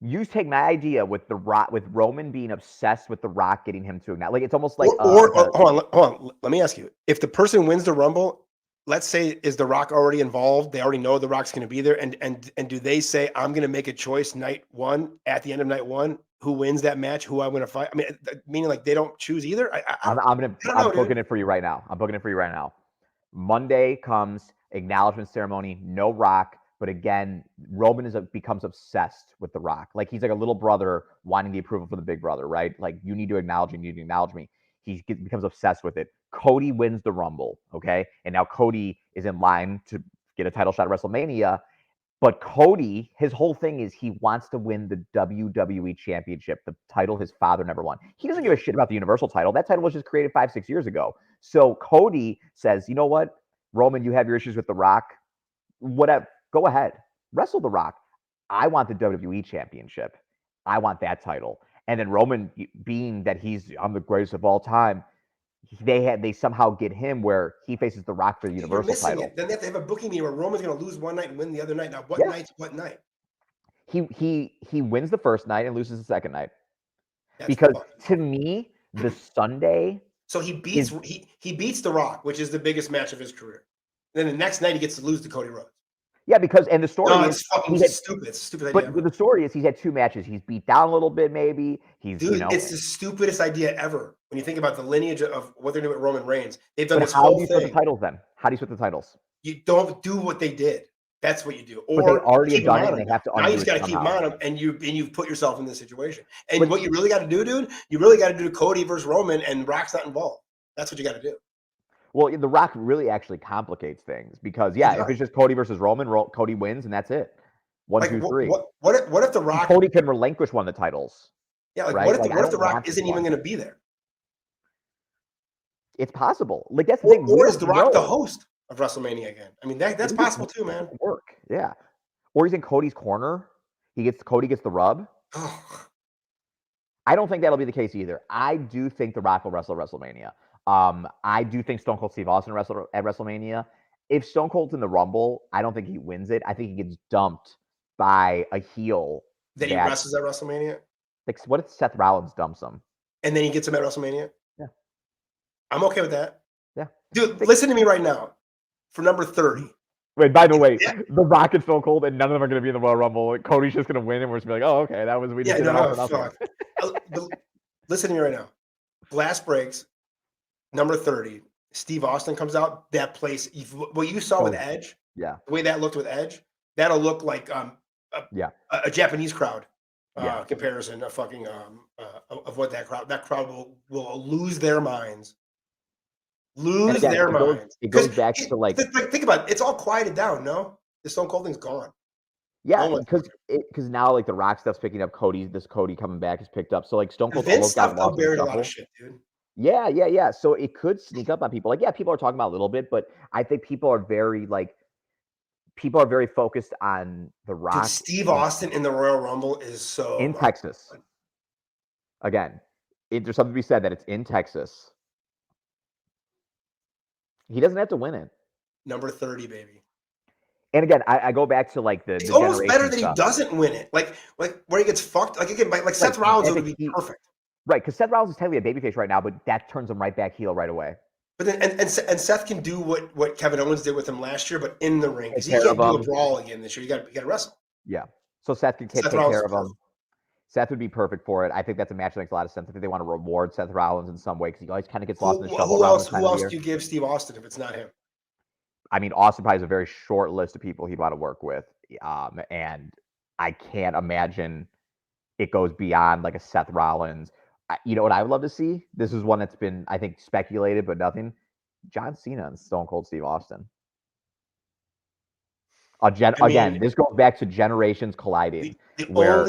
B: You take my idea with The Rock, with Roman being obsessed with The Rock, getting him to acknowledge. Like, it's almost like
A: hold on. Let me ask you: if the person wins the Rumble, let's say, is The Rock already involved? They already know The Rock's going to be there, and do they say, "I'm going to make a choice night one, at the end of night one, who wins that match, who I'm going to fight"? I mean, meaning like they don't choose either.
B: I'm booking it for you right now. Monday comes, acknowledgement ceremony, no Rock. But again, Roman becomes obsessed with The Rock. Like, he's like a little brother wanting the approval from the big brother, right? Like, you need to acknowledge me. He becomes obsessed with it. Cody wins the Rumble, okay? And now Cody is in line to get a title shot at WrestleMania. But Cody, his whole thing is he wants to win the WWE Championship, the title his father never won. He doesn't give a shit about the Universal title. That title was just created 5-6 years ago. So Cody says, you know what, Roman, you have your issues with The Rock. Whatever. Go ahead, wrestle The Rock. I want the WWE Championship. I want that title. And then Roman, being that I'm the greatest of all time, they somehow get him where he faces The Rock for the Universal title.
A: Then they have to have a booking meeting where Roman's going to lose one night and win the other night. Now, what night?
B: He wins the first night and loses the second night. Because to me, the Sunday.
A: So he beats The Rock, which is the biggest match of his career. Then the next night he gets to lose to Cody Rhodes.
B: Yeah, because the story is
A: stupid. It's a stupid idea.
B: But the story is he's had 2 matches. He's beat down a little bit, maybe.
A: It's the stupidest idea ever. When you think about the lineage of what they're doing with Roman Reigns, they've done this whole thing.
B: How do you split the titles then? How do you split the titles?
A: You don't do what they did. That's what you do.
B: But they
A: Or
B: already
A: keep
B: have
A: him
B: done it,
A: on
B: and
A: him
B: they have to
A: now. You
B: undo
A: just
B: it
A: got to keep him
B: somehow.
A: on him, and you've put yourself in this situation. And
B: But
A: what you really got to do, dude, you really got to do Cody versus Roman, and Rock's not involved. That's what you got to do.
B: well, The Rock really actually complicates things because
A: He
B: if
A: does.
B: it's just Cody versus Roman, Cody wins and that's it. One,
A: Like
B: two, three.
A: what if the
B: And
A: Rock?
B: Cody can relinquish one of the titles,
A: Yeah, like
B: right?
A: what
B: I
A: if the
B: don't
A: Rock
B: want this
A: isn't even
B: one.
A: going to be there?
B: It's possible. Like that's the thing. We
A: Or is
B: don't
A: the Rock the
B: know.
A: host of WrestleMania again? I mean, that's
B: It
A: possible too,
B: could
A: man.
B: work. Yeah. Or he's in Cody's corner. Cody gets the rub.
A: Oh,
B: I don't think that'll be the case either. I do think The Rock will wrestle at WrestleMania. I do think Stone Cold Steve Austin wrestle at WrestleMania. If Stone Cold's in the Rumble, I don't think he wins it. I think he gets dumped by a heel.
A: that he wrestles at WrestleMania,
B: Like, what if Seth Rollins dumps him?
A: and then he gets him at WrestleMania.
B: Yeah.
A: I'm okay with that.
B: Yeah.
A: Dude, listen to me right now. For number 30.
B: Wait, by the way,
A: Yeah.
B: The Rock and Stone Cold, and none of them are going to be in the Royal Rumble. Cody's just going to win, and we're just going to be like, oh, okay, we just did that all for nothing.
A: Fuck. Listen to me right now. Glass breaks. Number 30. Steve Austin comes out. That place, what you saw with Edge,
B: yeah,
A: the way that looked with Edge, that'll look like a Japanese crowd comparison of fucking of what that crowd will lose their minds.
B: It goes back to like
A: think about it. It's all quieted down. No, the Stone Cold thing's gone.
B: Yeah, because now like the Rock stuff's picking up. This Cody coming back is picked up. So like Stone Cold
A: Vince
B: almost got
A: stuff
B: lost in the
A: buried a lot
B: shuffle.
A: of shit, dude.
B: Yeah. So it could sneak up on people. Like, people are talking about a little bit, but I think people are very focused on The Rock.
A: Dude, Steve Austin in the Royal Rumble is so
B: in Texas. Again, there's something to be said that it's in Texas. He doesn't have to win it.
A: Number 30, baby.
B: And again, I go back to like
A: it's
B: the
A: almost better that
B: stuff.
A: he doesn't win it. Like where he gets fucked. Like again, like Seth Rollins would be perfect.
B: Right, because Seth Rollins is technically a babyface right now, but that turns him right back heel right away.
A: But then and Seth can do what Kevin Owens did with him last year, but in the ring, because he can't do a brawl again this year. You got to wrestle.
B: Yeah, so Seth can take care of him. Seth would be perfect for it. I think that's a match that makes a lot of sense. I think they want to reward Seth Rollins in some way because he always kind of gets lost in the shuffle.
A: Who else do you give Steve Austin if it's not him?
B: I mean, Austin probably has a very short list of people he'd want to work with, and I can't imagine it goes beyond like a Seth Rollins. You know what I would love to see? This is one that's been, I think, speculated, but nothing. John Cena and Stone Cold Steve Austin. Again, this goes back to generations colliding.
A: The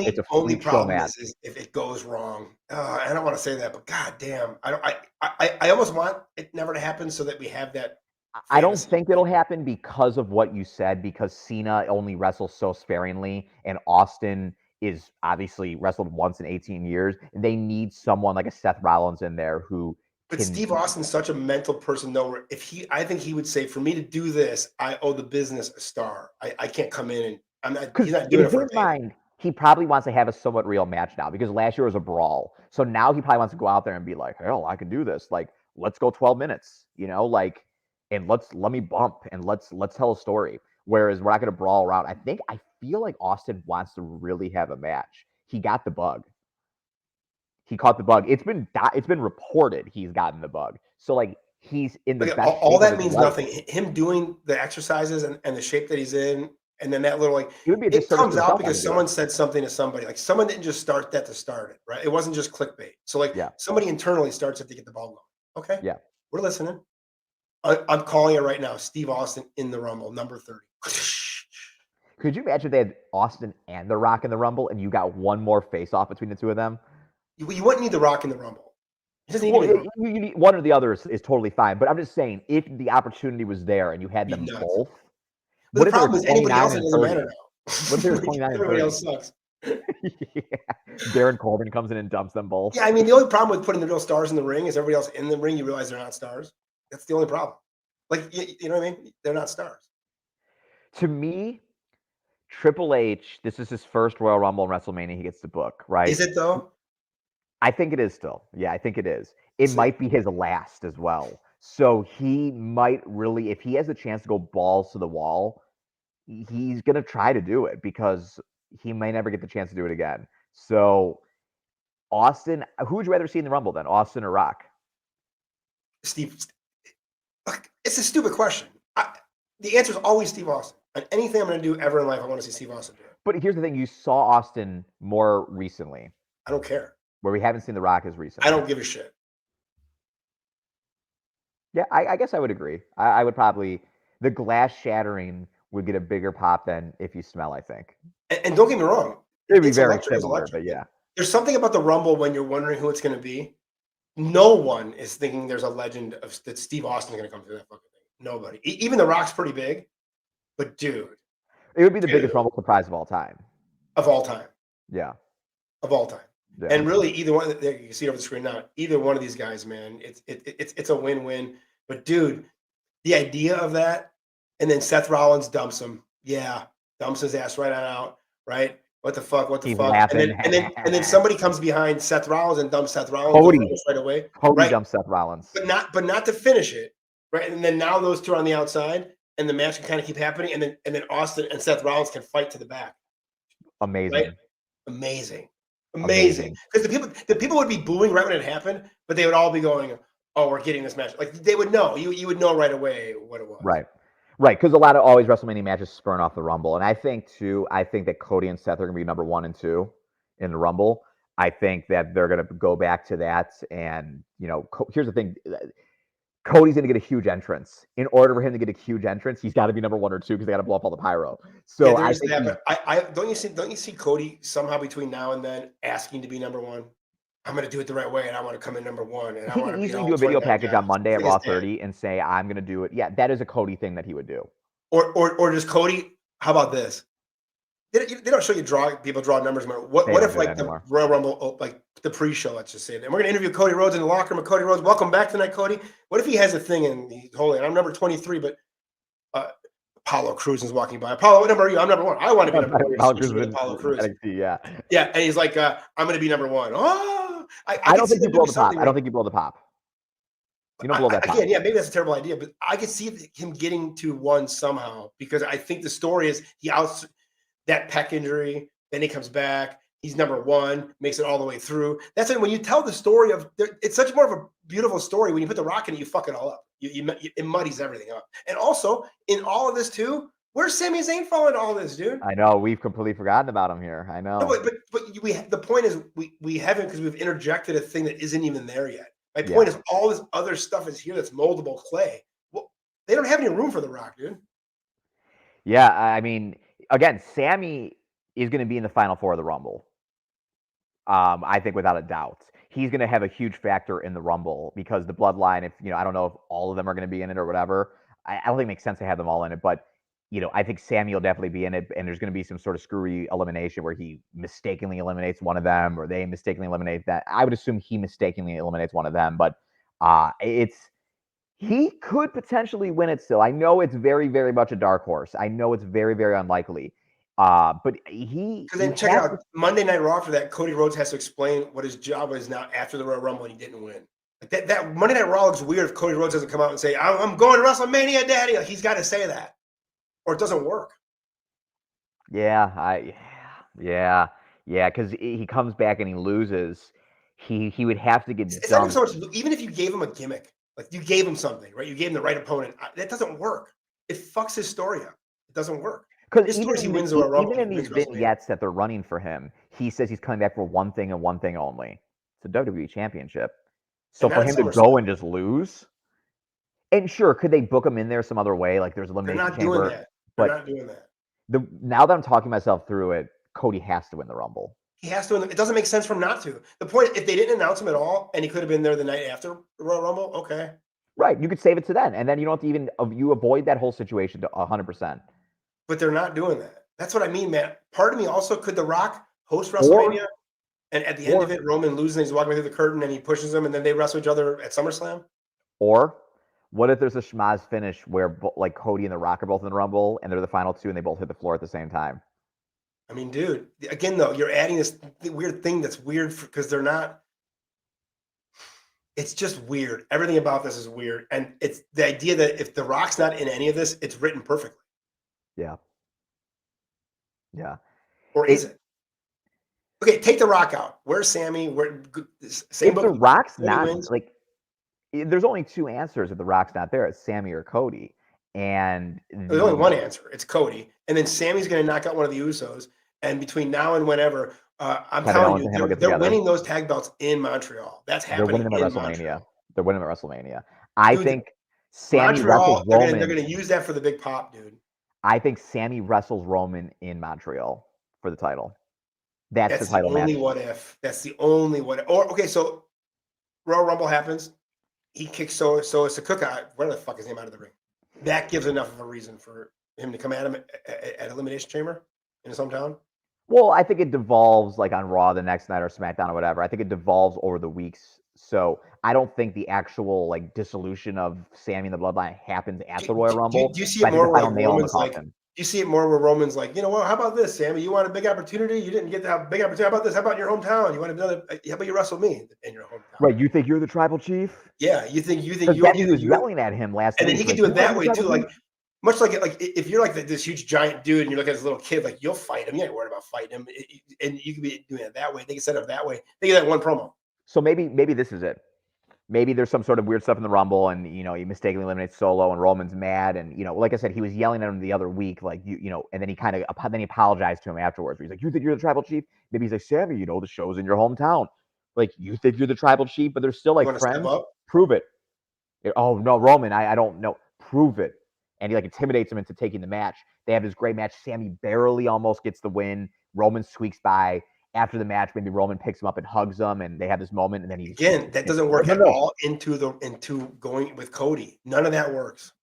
B: it's a
A: only problem is if it goes wrong. I don't want to say that, but goddamn, I almost want it never to happen so that we have that.
B: I don't think it'll happen because of what you said, because Cena only wrestles so sparingly, and Austin is obviously wrestled once in 18 years. And they need someone like a Seth Rollins in there who.
A: But Steve Austin's such a mental person, though. Where I think he would say, for me to do this, I owe the business a star. I can't come in and I'm not. He's not doing it for
B: his mind. He probably wants to have a somewhat real match now because last year was a brawl. So now he probably wants to go out there and be like, hell, I can do this. Like, let's go 12 minutes, and let me bump and let's tell a story. Whereas we're not going to brawl around. I feel like Austin wants to really have a match. He got the bug. He caught the bug. It's been reported he's gotten the bug. So like he's in the best.
A: All that means nothing. Him doing the exercises and the shape that he's in, and then that little it comes out because someone said something to somebody. Like someone didn't just start that to start it, right? It wasn't just clickbait. So somebody internally starts it to get the ball going. Okay.
B: Yeah.
A: We're listening. I'm calling it right now. Steve Austin in the Rumble, number 30.
B: Could you imagine if they had Austin and The Rock in the Rumble, and you got one more face-off between the two of them?
A: You wouldn't need The Rock in the Rumble.
B: You need one or the other is totally fine. But I'm just saying, if the opportunity was there and you had them both,
A: but the problem is anybody else doesn't matter now.
B: What if there was 29 and 30?
A: Everybody else sucks.
B: Baron Corbin comes in and dumps them both.
A: Yeah, I mean, the only problem with putting the real stars in the ring is everybody else in the ring, you realize they're not stars. That's the only problem. Like, you know what I mean? They're not stars.
B: To me, Triple H, this is his first Royal Rumble in WrestleMania he gets to book, right?
A: Is it though?
B: I think it is still. Yeah, I think it is. It might be his last as well. So he might really, if he has a chance to go balls to the wall, he's going to try to do it because he may never get the chance to do it again. So Austin, who would you rather see in the Rumble then, Austin or Rock?
A: Steve. It's a stupid question. The answer is always Steve Austin. On anything I'm going to do ever in life, I want to see Steve Austin do it.
B: But here's the thing: you saw Austin more recently,
A: I don't care.
B: where we haven't seen The Rock as recently.
A: I don't give a shit.
B: Yeah, I guess I would agree. I would probably the glass shattering would get a bigger pop than If You Smell. I think
A: And don't get me wrong,
B: it'd be
A: it's
B: very
A: electric. It's
B: similar,
A: electric.
B: but yeah.
A: There's something about the Rumble when you're wondering who it's going to be. No one is thinking there's a legend of that Steve Austin is going to come through that fucking thing. Nobody. Even The Rock's pretty big, but dude,
B: It would be the biggest Rumble surprise of all time.
A: of all time.
B: Yeah.
A: Of all time.
B: Yeah.
A: And really, either one. You can see it over the screen now. Either one of these guys, man, it's a win-win. But dude, the idea of that, and then Seth Rollins dumps him. Yeah, dumps his ass right on out. Right? What the fuck? What the
B: He's
A: fuck?
B: laughing.
A: And then somebody comes behind Seth Rollins and dumps Seth Rollins
B: Cody.
A: right away.
B: Cody
A: right?
B: dumps Seth Rollins.
A: But not to finish it. Right? And then now those two are on the outside, and the match can kind of keep happening, and then Austin and Seth Rollins can fight to the back.
B: Amazing.
A: Right? Amazing. Because the people would be booing right when it happened, but they would all be going, "Oh, we're getting this match." Like they would know. You would know right away what it was.
B: Right. Because a lot of always WrestleMania matches spurn off the Rumble, and I think that Cody and Seth are going to be number 1 and 2 in the Rumble. I think that they're going to go back to that, and here's the thing: Cody's going to get a huge entrance. In order for him to get a huge entrance, he's got to be number 1 or 2 because they got to blow up all the pyro. So
A: yeah, I think that. But I don't you see Cody somehow between now and then asking to be number 1? I'm going to do it the right way, and I want to come in number 1. And
B: he can easily do a video package on Monday at Raw 30 and say, "I'm going to do it." Yeah, that is a Cody thing that he would do.
A: Or just Cody. How about this? They don't show you people draw numbers. What if like the Royal Rumble, like the pre-show, let's just say, and we're going to interview Cody Rhodes in the locker room of Cody Rhodes. Welcome back tonight, Cody. What if he has a thing and he's holding? I'm number 23, but Apollo Crews is walking by. Apollo, what number are you? I'm number 1. I want to be number 1. Apollo Crews.
B: Yeah.
A: Yeah, and he's like, I'm going to be number 1. Oh,
B: I don't think you blow the pop. I don't think you blow the pop. You don't blow that pop.
A: Again, yeah, maybe that's a terrible idea, but I could see him getting to 1 somehow because I think the story is he outs that pec injury, then he comes back. He's number 1, makes it all the way through. That's when you tell the story of it's such more of a beautiful story. When you put the Rock in it, you fuck it all up. It muddies everything up. And also, in all of this too, where's Sami Zayn falling into all this, dude?
B: I know we've completely forgotten about him here. I know.
A: No, but the point is we haven't because we've interjected a thing that isn't even there yet. My point is all this other stuff is here that's moldable clay. Well, they don't have any room for the Rock, dude.
B: Yeah, I mean, again, Sami is going to be in the Final 4 of the Rumble. I think without a doubt. He's going to have a huge factor in the Rumble because the Bloodline, I don't know if all of them are going to be in it or whatever. I don't think it makes sense to have them all in it, but I think Sami will definitely be in it, and there's going to be some sort of screwy elimination where he mistakenly eliminates one of them, or they mistakenly eliminate that. I would assume he mistakenly eliminates one of them, but he could potentially win it still. I know it's very, very much a dark horse. I know it's very, very unlikely. But because
A: then check out Monday Night Raw. For that, Cody Rhodes has to explain what his job is now after the Royal Rumble, and he didn't win. Like that Monday Night Raw looks weird if Cody Rhodes doesn't come out and say, "I'm going to WrestleMania, Daddy." Like, he's got to say that, or it doesn't work.
B: Yeah, because he comes back and he loses. He would have to get.
A: It's not even so much. Even if you gave him a gimmick, like you gave him something, right? You gave him the right opponent. That doesn't work. It fucks his story up. It doesn't work.
B: Because even in these vignettes that they're running for him, he says he's coming back for one thing and one thing only. It's a WWE Championship. So for him to go and just lose, and sure, could they book him in there some other way? Like there's elimination chamber.
A: Doing that. They're not doing that.
B: Now that I'm talking myself through it, Cody has to win the Rumble.
A: He has to. It doesn't make sense for him not to. The point, if they didn't announce him at all, and he could have been there the night after the Royal Rumble, okay.
B: Right, you could save it to then, and then you don't have to even you avoid that whole situation to 100%.
A: But they're not doing that. That's what I mean, man. Part of me also, could The Rock host WrestleMania, and at the end of it, Roman loses, and he's walking through the curtain, and he pushes him, and then they wrestle each other at SummerSlam?
B: Or what if there's a schmaz finish where like Cody and The Rock are both in the Rumble, and they're the final 2, and they both hit the floor at the same time?
A: I mean, dude, again, though, you're adding this weird thing that's weird because they're not. It's just weird. Everything about this is weird. And it's the idea that if The Rock's not in any of this, it's written perfectly.
B: Yeah. Yeah.
A: Or is it? Okay, take The Rock out. Where's Sami?
B: If The Rock's not, like, there's only 2 answers if The Rock's not there. It's Sami or Cody. And
A: there's only one answer. It's Cody. And then Sammy's going to knock out one of the Usos. And between now and whenever, I'm
B: Kevin
A: telling
B: Owens
A: you,
B: and him will get
A: they're
B: together.
A: winning those tag belts in Montreal. That's
B: They're
A: happening
B: winning them at
A: in
B: WrestleMania.
A: Montreal.
B: They're winning them at WrestleMania. I
A: Dude,
B: think Sammy wrestles
A: Montreal,
B: Roman.
A: they're going to use that for the big pop, dude.
B: I think Sammy wrestles Roman in Montreal for the title. That's the title
A: the only
B: match.
A: what if. That's the only what if. Or okay, so Royal Rumble happens. He kicks so Sakuka, whatever the fuck his name, out of the ring. That gives enough of a reason for him to come at him at Elimination Chamber in his hometown.
B: Well, I think it devolves like on Raw the next night or SmackDown or whatever. I think it devolves over the weeks. So I don't think the actual like dissolution of Sammy and the Bloodline happens at the Royal Rumble.
A: Do you see it more
B: like
A: Roman's like? Do you see it more where Roman's like, you know what? How about this, Sammy? You want a big opportunity? You didn't get to have a big opportunity. How about this? How about your hometown? You want another? How about you wrestle me in your hometown?
B: Right. You think you're the tribal chief?
A: Yeah. You think you
B: was yelling at him last
A: and
B: week.
A: And then he could do it that way too. Like much like if you're like this huge giant dude and you look at this little kid, like you'll fight him. You ain't worried about fighting him. And you could be doing it that way. They can set up that way. They get that one promo.
B: So maybe this is it. Maybe there's some sort of weird stuff in the Rumble, and he mistakenly eliminates Solo, and Roman's mad, and like I said, he was yelling at him the other week, like and then he apologized to him afterwards. He's like, "You think you're the tribal chief?" Maybe he's like, "Sammy, the show's in your hometown. Like, you think you're the tribal chief, but they're still like friends. Prove it." Oh no, Roman, I don't know. Prove it. And he like intimidates him into taking the match. They have this great match. Sammy barely almost gets the win. Roman squeaks by. After the match, maybe Roman picks him up and hugs him, and they have this moment, and then
A: that doesn't work at all into going with Cody. None of that works.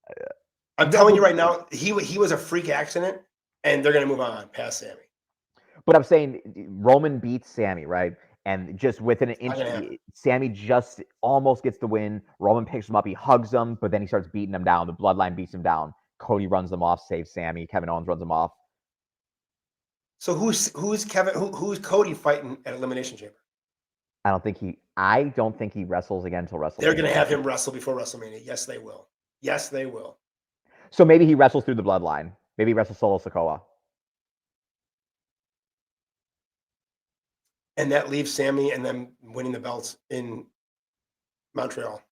A: I'm telling you right now, he was a freak accident, and they're gonna move on past Sammy.
B: But I'm saying Roman beats Sammy, right? And just within an inch, Sammy just almost gets the win. Roman picks him up, he hugs him, but then he starts beating him down. The Bloodline beats him down. Cody runs them off, saves Sammy. Kevin Owens runs them off.
A: So who's Cody fighting at Elimination Chamber?
B: I don't think he wrestles again until WrestleMania.
A: They're gonna have him wrestle before WrestleMania. Yes, they will. Yes, they will.
B: So maybe he wrestles through the Bloodline. Maybe he wrestles Solo Sikoa.
A: And that leaves Sammy and them winning the belts in Montreal.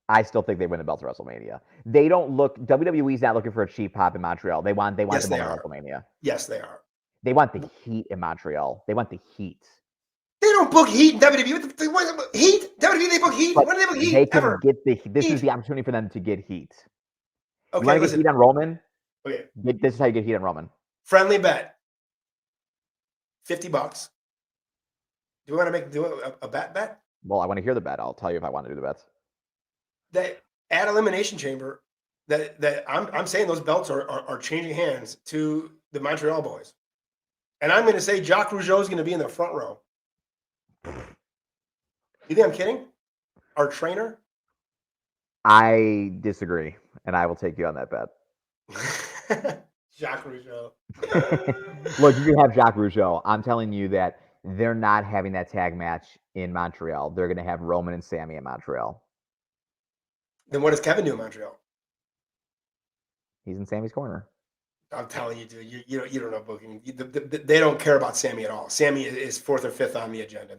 B: I still think they win the belts at WrestleMania. They don't look. WWE's not looking for a cheap pop in Montreal. They want them at WrestleMania.
A: Yes, they are.
B: They want the heat in Montreal. They want the heat.
A: They don't book heat in WWE. Heat? WWE, they book heat? When do they book heat?
B: They can get this is the opportunity for them to get heat.
A: Okay,
B: you want to get heat on Roman?
A: Okay.
B: This is how you get heat on Roman.
A: Friendly bet. $50. Do we want to do a bet?
B: Well, I want to hear the bet. I'll tell you if I want to do the bets.
A: That at Elimination Chamber, that I'm saying those belts are changing hands to the Montreal boys. And I'm going to say Jacques Rougeau is going to be in the front row. You think I'm kidding? Our trainer?
B: I disagree, and I will take you on that bet.
A: Jacques Rougeau.
B: Look, you can have Jacques Rougeau. I'm telling you that they're not having that tag match in Montreal. They're going to have Roman and Sammy in Montreal.
A: Then what does Kevin do in Montreal?
B: He's in Sammy's corner.
A: I'm telling you, dude, you don't know booking. They don't care about Sammy at all. Sammy is 4th or 5th on the agenda.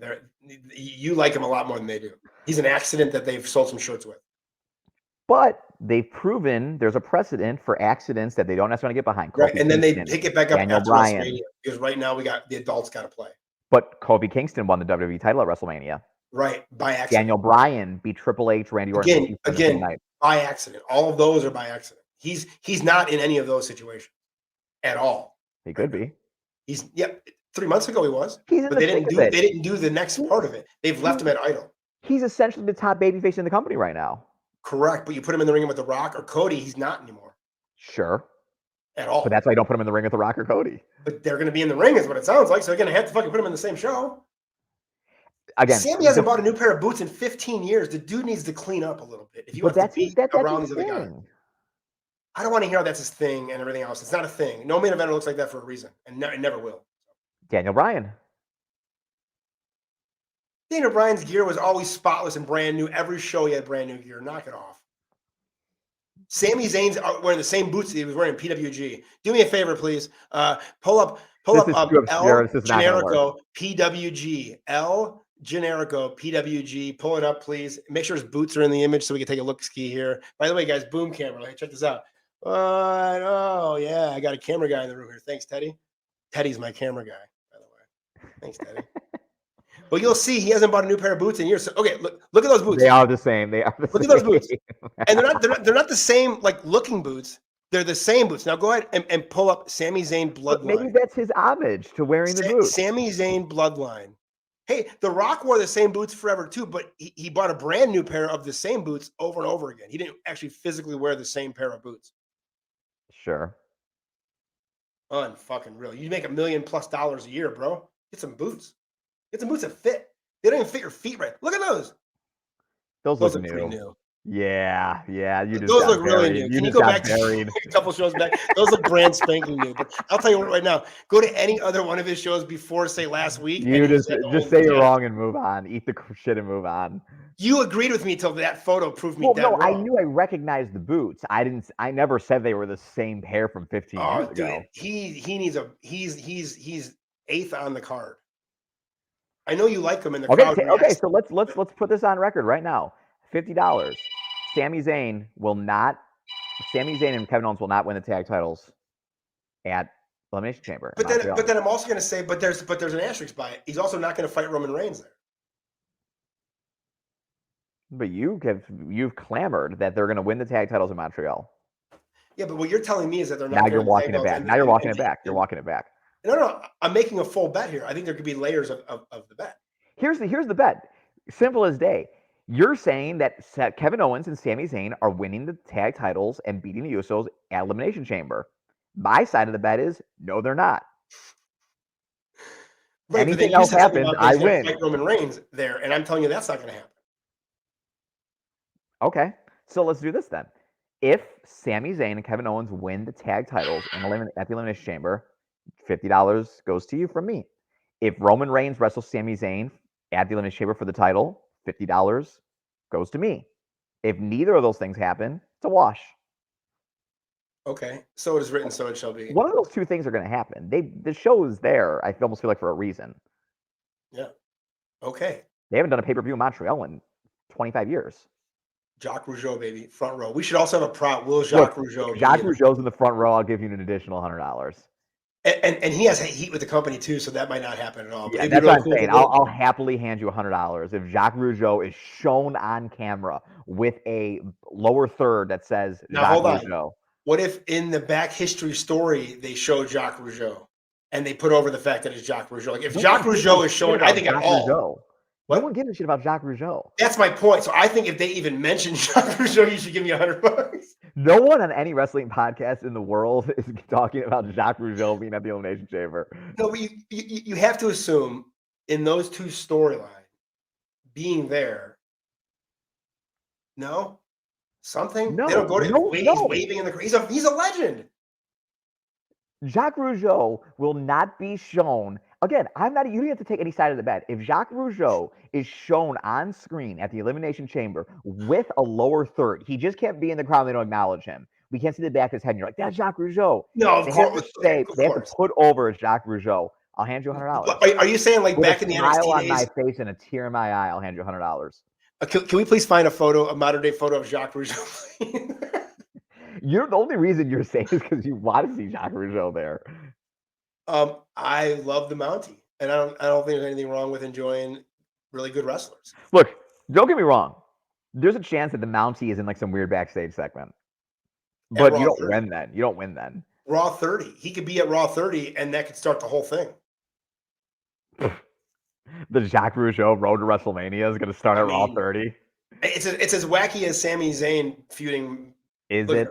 A: You like him a lot more than they do. He's an accident that they've sold some shirts with.
B: But they've proven there's a precedent for accidents that they don't necessarily get behind.
A: Right, and then they pick it back up
B: Daniel
A: after
B: Bryan.
A: WrestleMania because right now we got the adults got to play.
B: But Kofi Kingston won the WWE title at WrestleMania.
A: Right, by accident.
B: Daniel Bryan beat Triple H, Randy Orton.
A: Again, by accident. All of those are by accident. He's not in any of those situations at all.
B: He could be.
A: 3 months ago he was.
B: But
A: they didn't do the next part of it. They've left him at idle.
B: He's essentially the top babyface in the company right now.
A: Correct, but you put him in the ring with The Rock or Cody, he's not anymore.
B: Sure.
A: At all.
B: But that's why you don't put him in the ring with The Rock or Cody.
A: But they're going to be in the ring is what it sounds like, so they're going to have to fucking put him in the same show.
B: Again,
A: Sammy hasn't bought a new pair of boots in 15 years. The dude needs to clean up a little bit. If you want to be around these other guys. I don't want to hear that's his thing and everything else. It's not a thing. No main eventer looks like that for a reason, and it never will.
B: Daniel Bryan.
A: Daniel Bryan's gear was always spotless and brand new. Every show he had brand new gear. Knock it off. Sami Zayn's wearing the same boots that he was wearing in PWG. Do me a favor, please. Pull up El Generico PWG. El Generico PWG. Pull it up, please. Make sure his boots are in the image so we can take a look ski here. By the way, guys, boom camera. Check this out. Oh, yeah. I got a camera guy in the room here. Thanks, Teddy. Teddy's my camera guy, by the way. Thanks, Teddy. Well, you'll see he hasn't bought a new pair of boots in years. So, okay, look at those boots.
B: They are the same. They are the
A: Look
B: same.
A: at those boots. And they're not the same like looking boots. They're the same boots. Now go ahead and pull up Sami Zayn
B: But maybe
A: Bloodline.
B: that's his homage to wearing the boots.
A: Sami Zayn Bloodline. Hey, The Rock wore the same boots forever too, but he bought a brand new pair of the same boots over and over again. He didn't actually physically wear the same pair of boots.
B: Sure.
A: Unfucking real. You make $1 million+ a year, bro. Get some boots. Get some boots that fit. They don't even fit your feet right. Look at those.
B: Those
A: look
B: look
A: pretty
B: new.
A: new.
B: Yeah. You just
A: Those
B: got
A: look really
B: buried.
A: new. Can you go back to a couple shows back? Those look brand spanking new. But I'll tell you what, right now, go to any other one of his shows before, say, last week.
B: You
A: and
B: just say you're wrong and move on. Eat the shit and move on.
A: You agreed with me till that photo proved me dead
B: no,
A: wrong.
B: I knew I recognized the boots. I never said they were the same pair from 15 years ago.
A: Dude, he's eighth on the card. I know you like him in the
B: crowd.
A: crowd.
B: Okay, so let's put this on record right now. $50. Sami Zayn and Kevin Owens will not win the tag titles at Elimination Chamber.
A: But then I'm also going to say, but there's an asterisk by it. He's also not going to fight Roman Reigns there.
B: But you've clamored that they're going to win the tag titles in Montreal.
A: Yeah, but what you're telling me is that they're not.
B: Now you're walking it back. Now you're walking it back. You're walking it back.
A: No. I'm making a full bet here. I think there could be layers of the bet.
B: Here's the bet. Simple as day. You're saying that Kevin Owens and Sami Zayn are winning the tag titles and beating the Usos at Elimination Chamber. My side of the bet is no, they're not.
A: Right,
B: anything else happens, I win.
A: Fight Roman Reigns there, and I'm telling you that's not going to happen.
B: Okay, so let's do this then. If Sami Zayn and Kevin Owens win the tag titles at the Elimination Chamber, $50 goes to you from me. If Roman Reigns wrestles Sami Zayn at the Elimination Chamber for the title, $50 goes to me. If neither of those things happen, it's a wash.
A: Okay, so it is written, so it shall be.
B: One of those two things are going to happen. The show is there, I almost feel like, for a reason.
A: Yeah. Okay.
B: They haven't done a pay-per-view in Montreal in 25 years.
A: Jacques Rougeau, baby, front row. We should also have a prop. Will Jacques Rougeau?
B: Jacques Rougeau's in the front row. I'll give you an additional $100.
A: And he has heat with the company too, so that might not happen at all.
B: Yeah, that's what I'm saying. I'll happily hand you $100 if Jacques Rougeau is shown on camera with a lower third that says Jacques Rougeau.
A: What if in the back history story they show Jacques Rougeau and they put over the fact that it's Jacques Rougeau? Like if Jacques Rougeau is shown, I think at all.
B: No one gives a shit about Jacques Rougeau.
A: That's my point. So I think if they even mention Jacques Rougeau, you should give me $100.
B: No one on any wrestling podcast in the world is talking about Jacques Rougeau being at the Elimination Chamber.
A: No, but you have to assume in those two storylines being there. No, something.
B: No,
A: they don't go to.
B: No.
A: He's waving in the. He's a legend.
B: Jacques Rougeau will not be shown. Again, you don't have to take any side of the bet. If Jacques Rougeau is shown on screen at the Elimination Chamber with a lower third, he just can't be in the crowd and they don't acknowledge him. We can't see the back of his head and you're like, that's Jacques Rougeau.
A: No, of course.
B: They have to put over Jacques Rougeau. I'll hand you $100.
A: Are you saying like
B: with
A: back in the NXT days?
B: With a smile on my face and a tear in my eye, I'll hand you $100.
A: Can we please find a modern day photo of Jacques Rougeau?
B: The only reason you're saying is because you want to see Jacques Rougeau there.
A: I love the Mountie, and I don't think there's anything wrong with enjoying really good wrestlers.
B: Look, don't get me wrong. There's a chance that the Mountie is in like some weird backstage segment, but you don't win then. You don't win then.
A: Raw 30. He could be at Raw 30, and that could start the whole thing.
B: The Jacques Rougeau road to WrestleMania is going to start at Raw 30.
A: It's as wacky as Sami Zayn feuding.
B: Is it?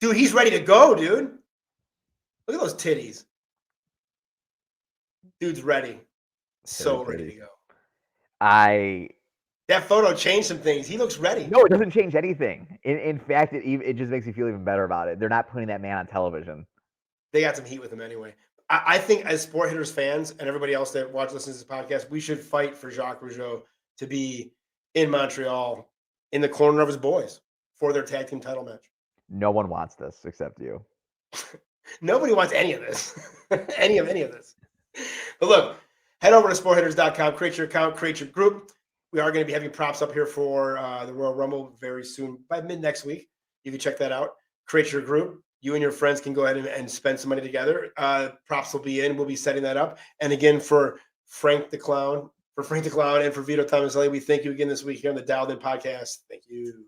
A: Dude, he's ready to go, dude. Look at those titties. Dude's ready. So ready to go. That photo changed some things. He looks ready.
B: No, it doesn't change anything. In fact, it just makes me feel even better about it. They're not putting that man on television.
A: They got some heat with him anyway. I think as Sport Hitters fans and everybody else that listens to this podcast, we should fight for Jacques Rougeau to be in Montreal in the corner of his boys for their tag team title match.
B: No one wants this except you.
A: Nobody wants any of this. any of this. But look, head over to sporthitters.com, create your account, create your group. We are going to be having props up here for the Royal Rumble very soon, by mid next week. You can check that out. create your group. You and your friends can go ahead and spend some money together. Props will be in. We'll be setting that up. And again, for Frank the Clown, and for Vito Thomas, we thank you again this week here on the DialedIn Podcast. Thank you.